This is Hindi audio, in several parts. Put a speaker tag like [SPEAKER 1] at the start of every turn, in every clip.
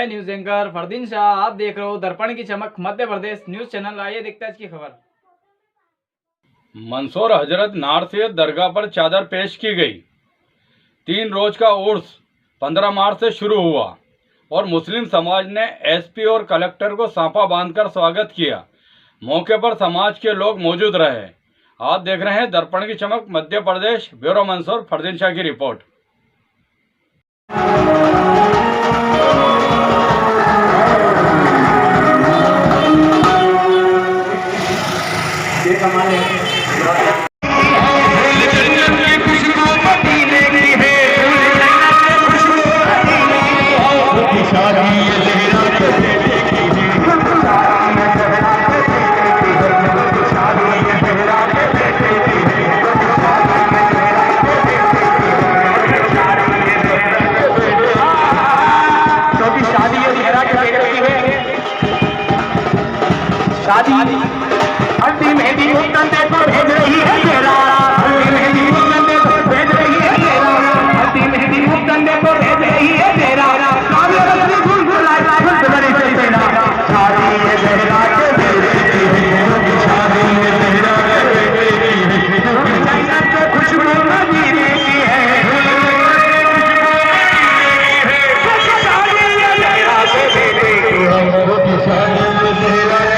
[SPEAKER 1] मैं न्यूज एंकर फरदीन शाह, आप देख रहे हो दर्पण की चमक मध्य प्रदेश न्यूज चैनल। आइए देखते हैं आज की खबर।
[SPEAKER 2] मंसूर हजरत नारसियत दरगाह पर चादर पेश की गई। 3 रोज का उर्स 15 मार्च से शुरू हुआ और मुस्लिम समाज ने एसपी और कलेक्टर को सांपा बांधकर स्वागत किया। मौके पर समाज के लोग मौजूद रहे। आप देख रहे हैं दर्पण की चमक मध्य प्रदेश। ब्यूरो मंसूर, फरदीन शाह की रिपोर्ट।
[SPEAKER 3] शादी अंतिम मेहंदी कंधे को भेज रही है तेरा, अंतिम मेहंदी कंधे को भेज रही है तेरा, अंतिम मेहंदी कंधे को भेज रही है तेरा। काव्य रत्न फूल फुलाए फूल बड़ी से तेरा, शादी है तेरा के बेटे की है, शादी है तेरा के बेटे की है, जन्नत को खुशबू मदीने की है, शादी है तेरा के बेटे की है, शादी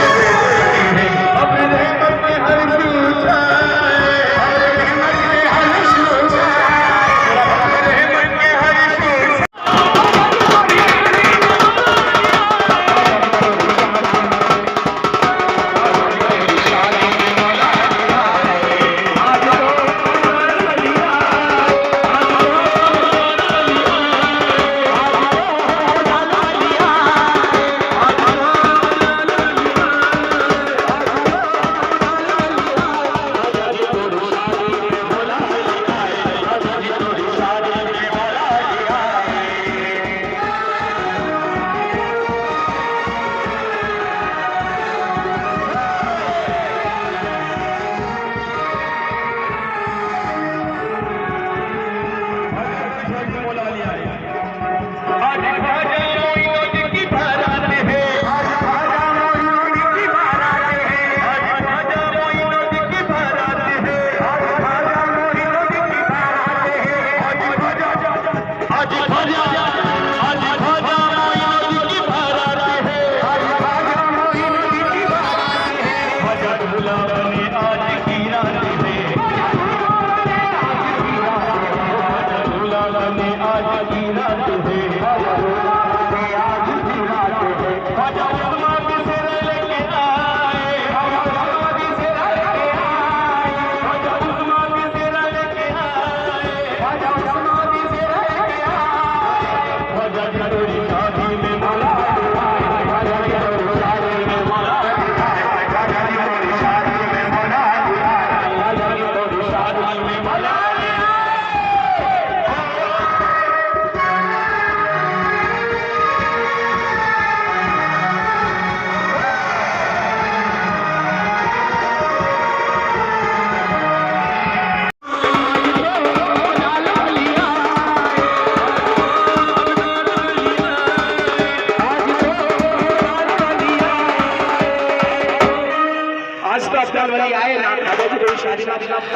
[SPEAKER 3] है तेरा।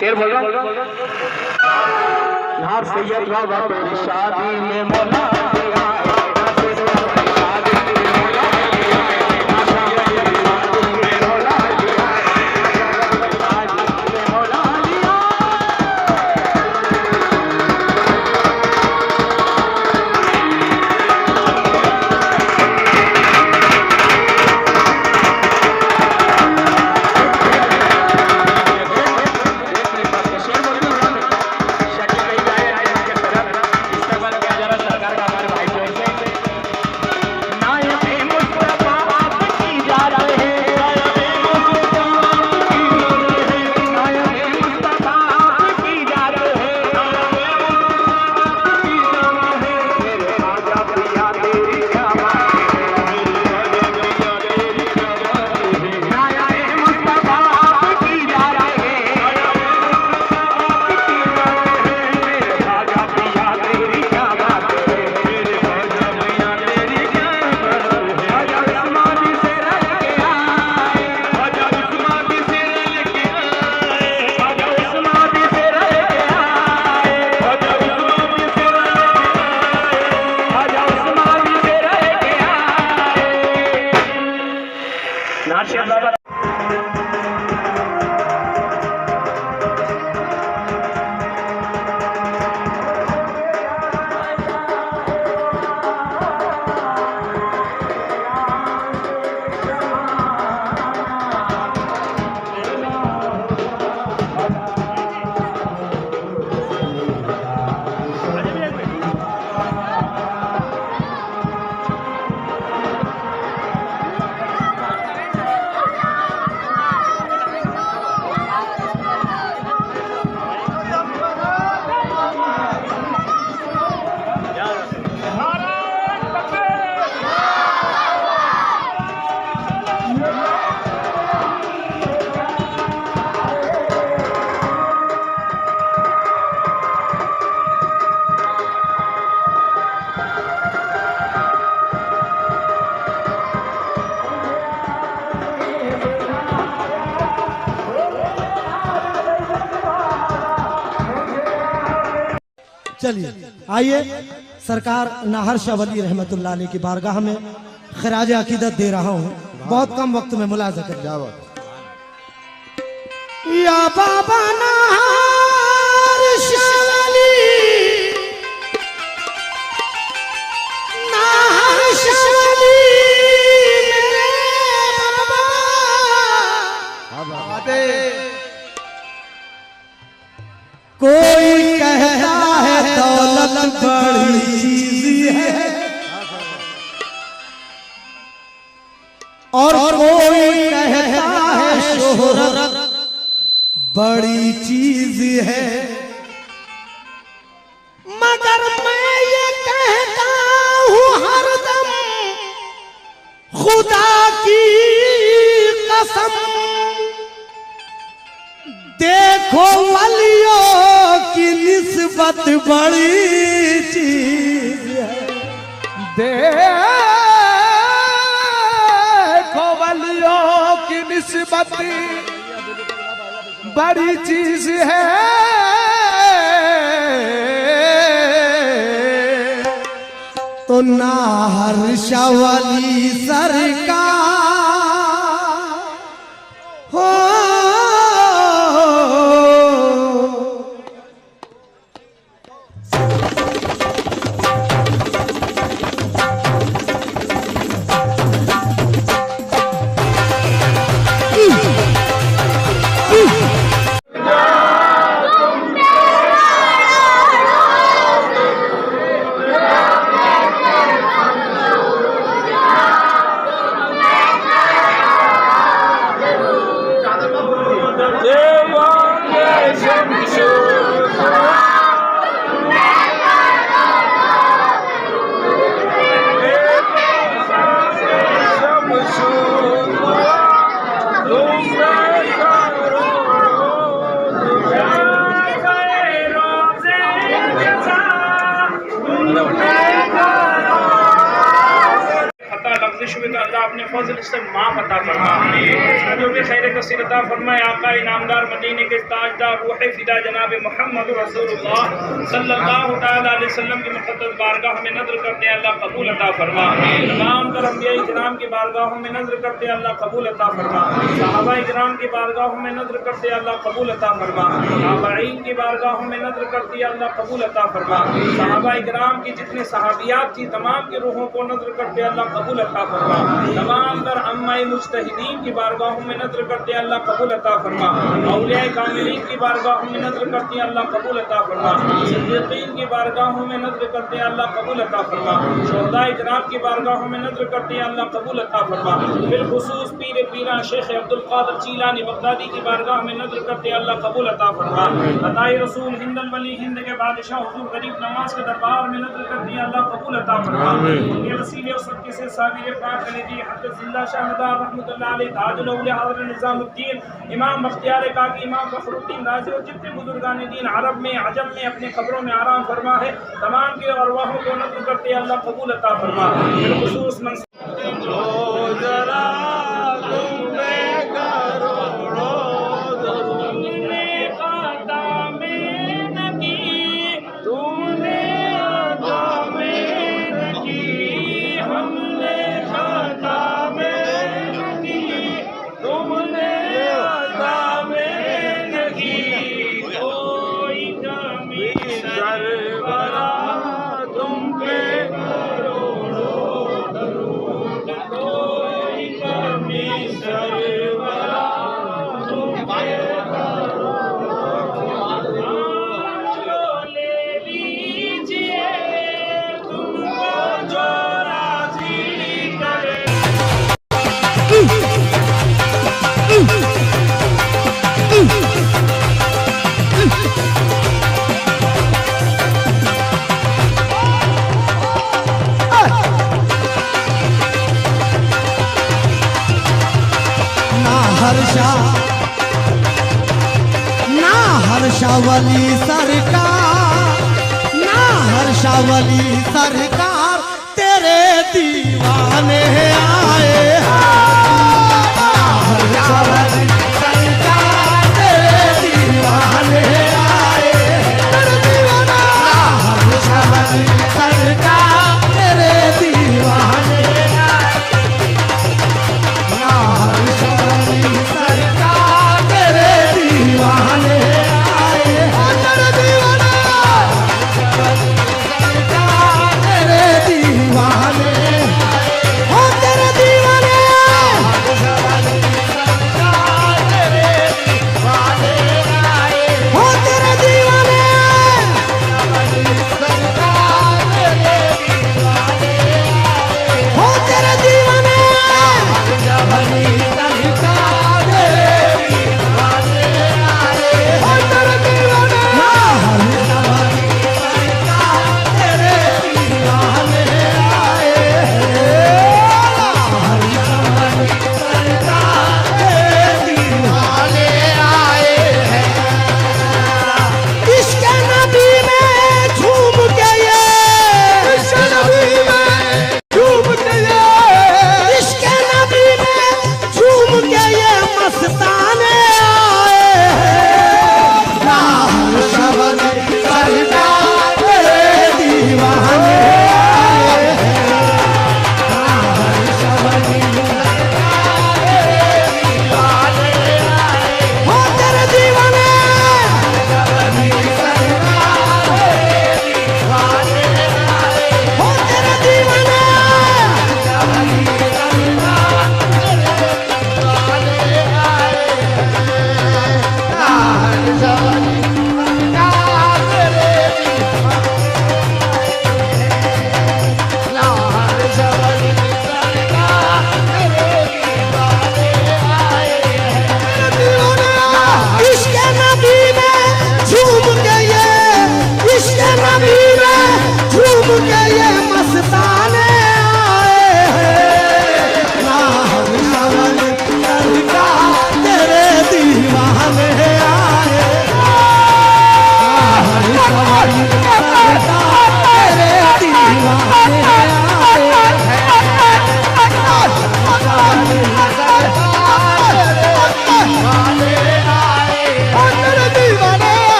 [SPEAKER 3] शेर बोल रहा नार सैयद बाबा तेरी शादी में मौला सरकार का हमारे भाई नासिर बाबा
[SPEAKER 4] चलिए आइए सरकार नाहर शाह वली रहमतुल्लाह अलैह की बारगाह में खराज अकीदत दे रहा हूँ। बहुत कम वक्त में मुलाजा कर या बाबा नाहर शाह वली, नाहर शाह वली मेरे बाबा। कोई कहता है दौलत बड़ी चीज है और कोई कहता है शोहरत बड़ी चीज है, मगर मैं ये कहता हूँ हरदम खुदा की कसम, देखो वलियों की निस्बत बड़ी चीज है,
[SPEAKER 5] देखो वलियों की निस्बत बड़ी चीज है।
[SPEAKER 4] तो नाहर शाह वली सरकार हो
[SPEAKER 3] अल्लाह अपने फजल से माफ अता फरमा, जो भी खैर कसीर अता फरमाए। आका इनामदार मदीने के ताजदार रूह फिदा जनाब मोहम्मद रसूलुल्लाह सल्लल्लाहु तआला अलैहि वसल्लम की मुक़द्दस बारगाह में नज़र करते हैं, अल्लाह कबूल अता फरमा। तमाम अंबिया इकराम की बारगाहों में नज़र करते हैं, अल्लाह कबूल अता फरमा। सहाबा इकराम की बारगाहों में नज़र करते हैं, अल्लाह कबूल अता फरमा। ताबईन की बारगाहों में नज़र करती है, अल्लाह कबूल अता फरमा। सहाबा इकराम की जितनी सहाबियात थी तमाम की रूहों को नज़र करते हैं, अल्लाह कबूल अता फरमा। तमाम तर अम्माए मुज्तहिदीन की बारगाहों में नज़र करते हैं, अल्लाह कबूल अता फरमा। औलिया कामिलीन की बारगाहों में नज़र करते हैं, अल्लाह कबूल अता फरमा। सिद्दीकीन की बारगाहों में नज़र करते हैं, अल्लाह कबूल अता फरमा। शुहदा इकराम की बारगाहों में नज़र करते हैं, अल्लाह कबूल अता फरमा। बिलखुसूस पीर पीरा शेख अब्दुल कादिर जीलानी बगदादी की बारगाह में नज़र करते हैं, अल्लाह कबूल अता फरमा। अताए रसूल हिंदल वली हिंद के बादशाह हुजूर गरीब नवाज के दरबार में नज़र करते हैं, अल्लाह कबूल अता फरमा। उनके वसीले और सदके से साबिर पाक कलीदी हज़रत जिंदा शाहदार रहमतुल्लाह अलैह ताजुल औलिया हज़रत निज़ामुद्दीन इमाम बख्तियार काकी इमाम फखरुद्दीन राज़ी और जितने बुजुर्गान दीन अरब में अजम में अपने कब्रों में आराम फरमा है, तमाम के अरवाहों को नज़र करते हैं, अल्लाह कबूल अता फरमा। बिलखुसूस
[SPEAKER 4] हर्षावली सरकार, ना हर्षावली सरकार, तेरे दीवाने आए हर्षावली सरकार, तेरे दीवाने आए हर्षावली सरकार, तेरे दीवाने आए हर्षावली सरकार, तेरे दीवाने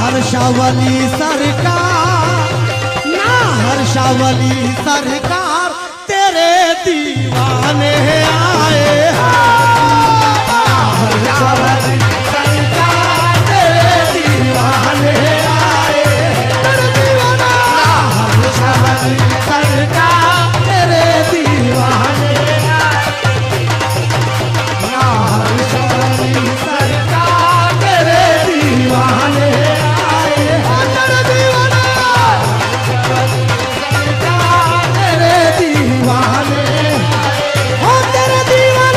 [SPEAKER 4] हर्षावली सरकार, ना हर्षावली सरकार, तेरे दीवाने आए हर्षावली सरकार, तेरे दीवाने आए हर्षावली सरकार, तेरे दीवाने आए हर्षावली सरकार, तेरे दीवाने हो तेरे दीवाने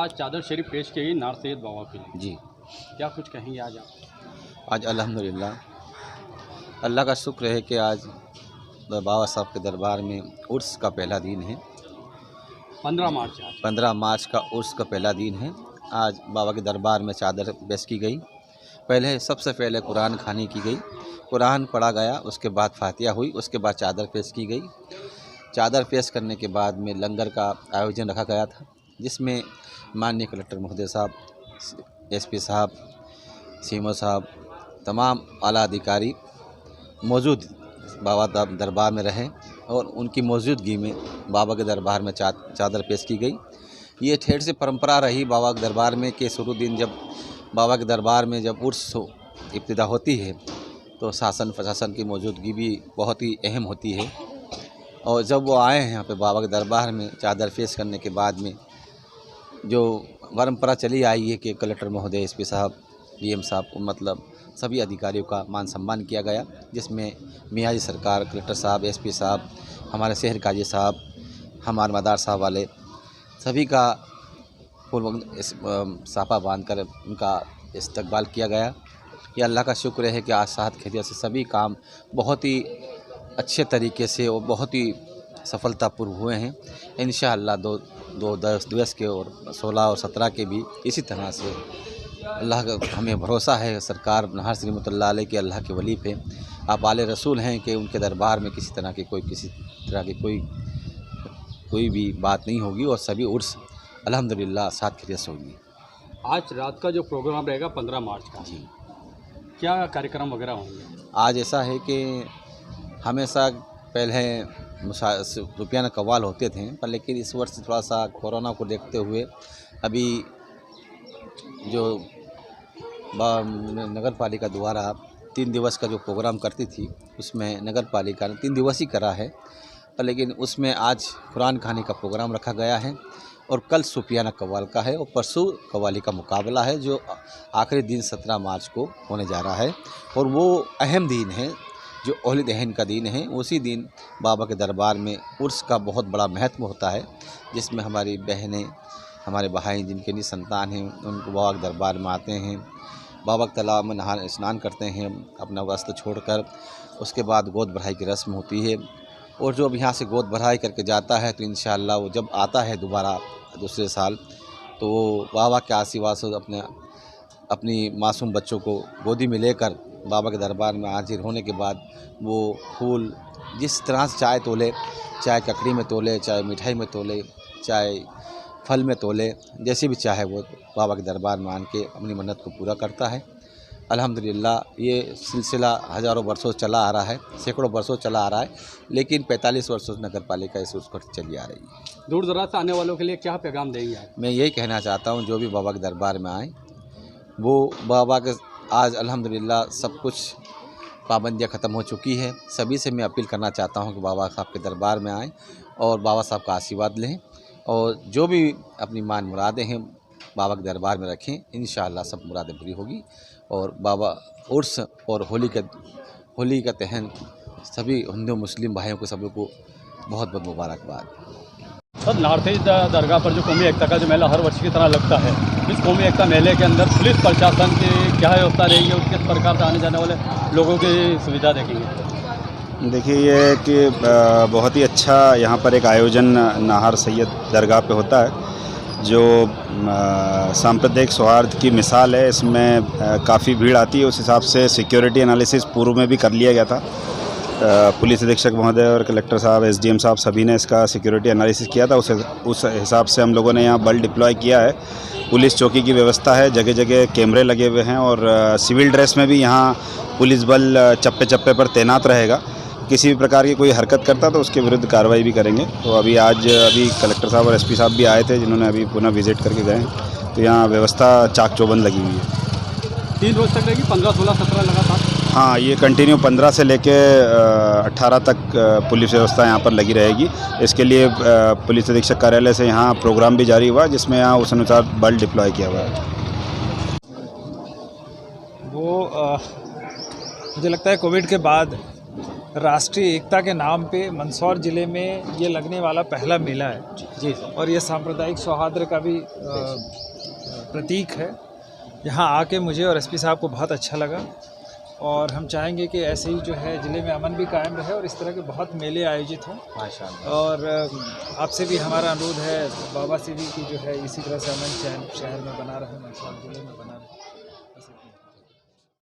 [SPEAKER 2] आज चादर शरीफ पेश की गई नार सैयद बाबा के लिए,
[SPEAKER 6] जी।
[SPEAKER 2] क्या कुछ कहेंगे आज आप?
[SPEAKER 6] आज अल्हम्दुलिल्लाह अल्लाह का शुक्र है कि आज बाबा साहब के दरबार में उर्स का पहला दिन है।
[SPEAKER 2] 15 मार्च आज
[SPEAKER 6] 15 मार्च का उर्स का पहला दिन है। आज बाबा के दरबार में चादर पेश की गई। सबसे पहले कुरान खानी की गई, कुरान पढ़ा गया, उसके बाद फातिहा हुई, उसके बाद चादर पेश की गई। चादर पेश करने के बाद में लंगर का आयोजन रखा गया था, जिसमें माननीय कलेक्टर महोदय साहब, एसपी साहब, सीएमओ साहब, तमाम आला अधिकारी मौजूद बाबा दरबार में रहे और उनकी मौजूदगी में बाबा के दरबार में चादर पेश की गई। ये ठेठ से परंपरा रही बाबा के दरबार में कि शुरू दिन जब बाबा के दरबार में जब उर्स इब्तिदा होती है तो शासन प्रशासन की मौजूदगी भी बहुत ही अहम होती है। और जब वो आए हैं यहाँ पे बाबा के दरबार में चादर पेश करने के बाद में जो परंपरा चली आई है कि कलेक्टर महोदय, एसपी साहब, डीएम साहब, मतलब सभी अधिकारियों का मान सम्मान किया गया, जिसमें मियाजी सरकार, कलेक्टर साहब, एसपी साहब, हमारे शहर काजी साहब, हमारे मदार साहब वाले सभी का फूल साफा बांधकर उनका इस्तकबाल किया गया। ये अल्लाह का शुक्र है कि आज साथ खैरियत से सभी काम बहुत ही अच्छे तरीके से और बहुत ही सफलतापूर्व हुए हैं। इंशाअल्लाह दो दिवस के और 16 और 17 के भी इसी तरह से अल्लाह का हमें भरोसा है। सरकार नाहर रहमतुल्लाह अलैह के अल्लाह के वली पे आप आले रसूल हैं कि उनके दरबार में किसी तरह की कोई भी बात नहीं होगी और सभी उर्स अल्हम्दुलिल्लाह साथ खैरियत से होगी।
[SPEAKER 2] आज रात का जो प्रोग्राम रहेगा 15 मार्च का,
[SPEAKER 6] जी,
[SPEAKER 2] क्या कार्यक्रम वगैरह होंगे?
[SPEAKER 6] आज ऐसा है कि हमेशा पहले रुपयाना कव्वाल होते थे, पर लेकिन इस वर्ष थोड़ा सा कोरोना को देखते हुए अभी जो नगर पालिका द्वारा 3 दिवस का जो प्रोग्राम करती थी उसमें नगर पालिका ने 3 दिवस ही करा है, पर लेकिन उसमें आज कुरान खाने का प्रोग्राम रखा गया है और कल सूफियाना कव्वाल का है और परसों कव्वाली का मुकाबला है जो आखिरी दिन 17 मार्च को होने जा रहा है। और वो अहम दिन है जो ओहली दहन का दिन है। उसी दिन बाबा के दरबार में उर्स का बहुत बड़ा महत्व होता है, जिसमें हमारी बहनें, हमारे भाई जिनके निसंतान हैं उनको बाबा के दरबार में आते हैं, बाबा के तालाब में नहा स्नान करते हैं अपना वस्त्र छोड़कर। उसके बाद गोद भराई की रस्म होती है और जो अब यहाँ से गोद भराई करके जाता है तो इंशाअल्लाह वो जब आता है दोबारा दूसरे साल तो वो बाबा के आशीर्वाद से अपनी मासूम बच्चों को गोदी में लेकर बाबा के दरबार में हाजिर होने के बाद वो फूल जिस तरह से चाहे तोले, चाहे ककड़ी में तोले, चाहे मिठाई में तोले, चाहे फल में तोले, जैसे भी चाहे वो बाबा के दरबार में आन के अपनी मन्नत को पूरा करता है। अल्हम्दुलिल्लाह ये सिलसिला हज़ारों वर्षों चला आ रहा है, सैकड़ों वर्षों चला आ रहा है, लेकिन 45 वर्षों से नगर पालिका इस उसको चली आ रही है।
[SPEAKER 2] दूर दराज से आने वालों के लिए क्या पैगाम देंगे आप?
[SPEAKER 6] मैं यही कहना चाहता हूँ जो भी बाबा के दरबार में आए वो बाबा के आज अल्हम्दुलिल्लाह सब कुछ पाबंदियाँ ख़त्म हो चुकी है। सभी से मैं अपील करना चाहता हूँ कि बाबा साहब के दरबार में आएँ और बाबा साहब का आशीर्वाद लें और जो भी अपनी मान मुरादें हैं बाबा के दरबार में रखें। इंशाअल्लाह सब मुरादें पूरी होगी और बाबा उर्स और होली का दहन सभी हिंदू मुस्लिम भाइयों को सभी को बहुत बहुत मुबारकबाद।
[SPEAKER 2] सर, नार सैयद दरगाह पर जो कौमी एकता का जो मेला हर वर्ष की तरह लगता है, इस कौमी एकता मेले के अंदर पुलिस प्रशासन की क्या व्यवस्था रहेगी और किस प्रकार से आने जाने वाले लोगों की सुविधा देखेंगे?
[SPEAKER 7] देखिए ये कि बहुत ही अच्छा यहाँ पर एक आयोजन नाहर सैयद दरगाह पे होता है जो सांप्रदायिक सौहार्द की मिसाल है। इसमें काफ़ी भीड़ आती है, उस हिसाब से सिक्योरिटी एनालिसिस पूर्व में भी कर लिया गया था। पुलिस अधीक्षक महोदय और कलेक्टर साहब, एसडीएम साहब सभी ने इसका सिक्योरिटी एनालिसिस किया था। उस हिसाब से हम लोगों ने यहाँ बल डिप्लॉय किया है। पुलिस चौकी की व्यवस्था है, जगह जगह कैमरे लगे हुए हैं और सिविल ड्रेस में भी यहाँ पुलिस बल चप्पे चप्पे पर तैनात रहेगा। किसी भी प्रकार की कोई हरकत करता तो उसके विरुद्ध कार्रवाई भी करेंगे। तो अभी कलेक्टर साहब और एसपी साहब भी आए थे जिन्होंने अभी पुनः विजिट करके गए, तो यहाँ व्यवस्था चाक चौबंद लगी हुई है।
[SPEAKER 2] 3 रोज तक रहेगी, 15, 16, 17 लगातार?
[SPEAKER 7] हाँ, ये कंटिन्यू 15 से लेके 18 तक पुलिस व्यवस्था यहाँ पर लगी रहेगी। इसके लिए पुलिस अधीक्षक कार्यालय से यहाँ प्रोग्राम भी जारी हुआ जिसमें यहाँ उस अनुसार बल डिप्लॉय किया हुआ है।
[SPEAKER 5] मुझे लगता है कोविड के बाद राष्ट्रीय एकता के नाम पे मंदसौर ज़िले में ये लगने वाला पहला मेला है
[SPEAKER 6] जी
[SPEAKER 5] और ये सांप्रदायिक सौहार्द का भी प्रतीक है। यहाँ आके मुझे और एसपी साहब को बहुत अच्छा लगा और हम चाहेंगे कि ऐसे ही जो है ज़िले में अमन भी कायम रहे और इस तरह के बहुत मेले आयोजित हों।
[SPEAKER 6] माशाअल्लाह।
[SPEAKER 5] और आपसे भी हमारा अनुरोध है, बाबा से भी, कि जो है इसी तरह से अमन चैन शहर में बना रहे, मंदसौर ज़िले में बना रहे।